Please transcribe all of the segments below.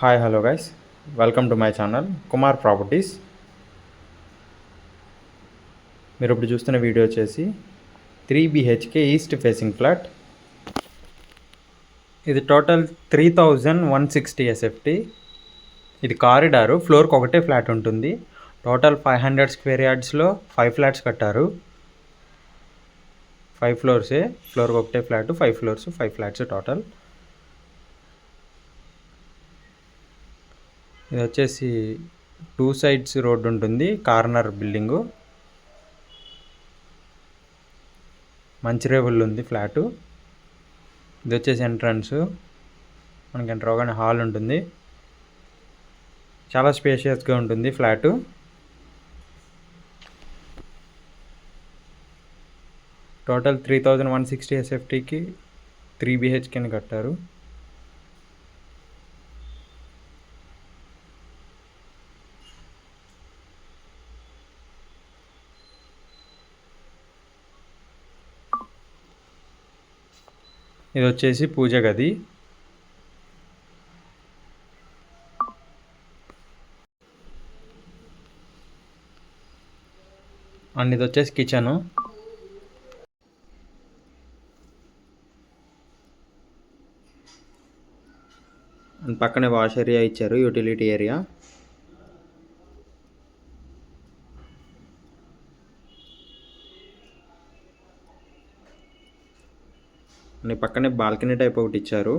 Hi hello guys, welcome to my channel Kumar properties. మీరు ఇప్పుడు చూస్తున్న వీడియో వచ్చేసి 3 BHK ఈస్ట్ ఫేసింగ్ ఫ్లాట్. ఇది టోటల్ 3160 SFT. ఇది కారిడారు, ఫ్లోర్కి ఒకటే ఫ్లాట్ ఉంటుంది. టోటల్ 500 స్క్వేర్ యార్డ్స్లో 5 ఫ్లాట్స్ కట్టారు. 5 ఫ్లోర్సే, ఫ్లోర్కి ఒకటే ఫ్లాట్, 5 ఫ్లోర్స్ 5 ఫ్లాట్స్ టోటల్. ఇది వచ్చేసి 2 సైడ్స్ రోడ్డు ఉంటుంది, కార్నర్ బిల్డింగు, మంచిరేవుల్లో ఉంది ఫ్లాటు. ఇది వచ్చేసి ఎంట్రన్స్, మనకి ఎంటర్ అవగానే హాల్ ఉంటుంది. చాలా స్పేషియస్గా ఉంటుంది ఫ్లాటు. టోటల్ 3160 SFTకి 3 BHKని కట్టారు. ఇది వచ్చేసి పూజ గది. అండ్ ఇది వచ్చేసి కిచెను. అండ్ పక్కనే వాష్ ఏరియా ఇచ్చారు, యూటిలిటీ ఏరియా. అండ్ పక్కనే బాల్కనీ టైప్ ఒకటి ఇచ్చారు.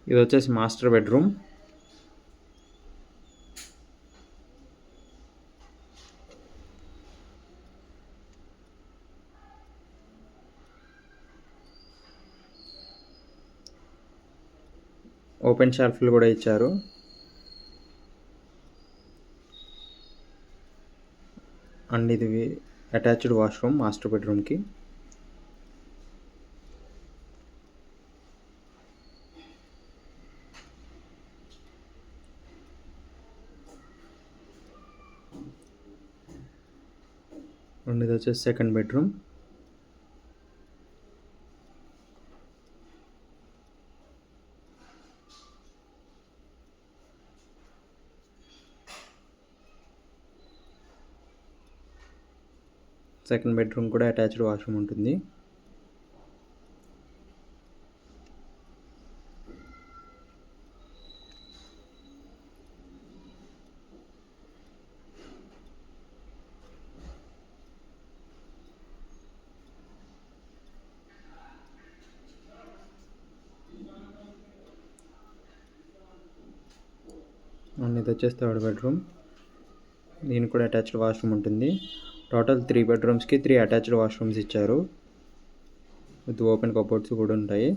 ఇది వచ్చేసి మాస్టర్ బెడ్రూమ్. ఓపెన్ షెల్ఫ్లు కూడా ఇచ్చారు. అండ్ ఇది అటాచ్డ్ వాష్రూమ్ మాస్టర్ బెడ్రూమ్కి. అండ్ ఇది వచ్చేసి సెకండ్ బెడ్రూమ్. సెకండ్ బెడ్రూమ్ కూడా అటాచ్డ్ వాష్రూమ్ ఉంటుంది. అండ్ ఇది వచ్చేసి థర్డ్ బెడ్రూమ్. దీనికి కూడా అటాచ్డ్ వాష్రూమ్ ఉంటుంది. టోటల్ 3 బెడ్రూమ్స్కి 3 అటాచ్డ్ వాష్రూమ్స్ ఇచ్చారు, విత్ ఓపెన్ కబోర్డ్స్ కూడా ఉంటాయి.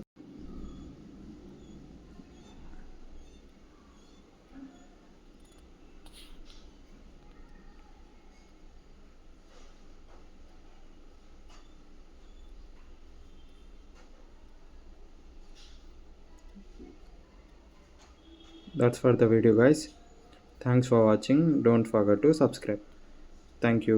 That's for the video guys. Thanks for watching. Don't forget to subscribe. Thank you.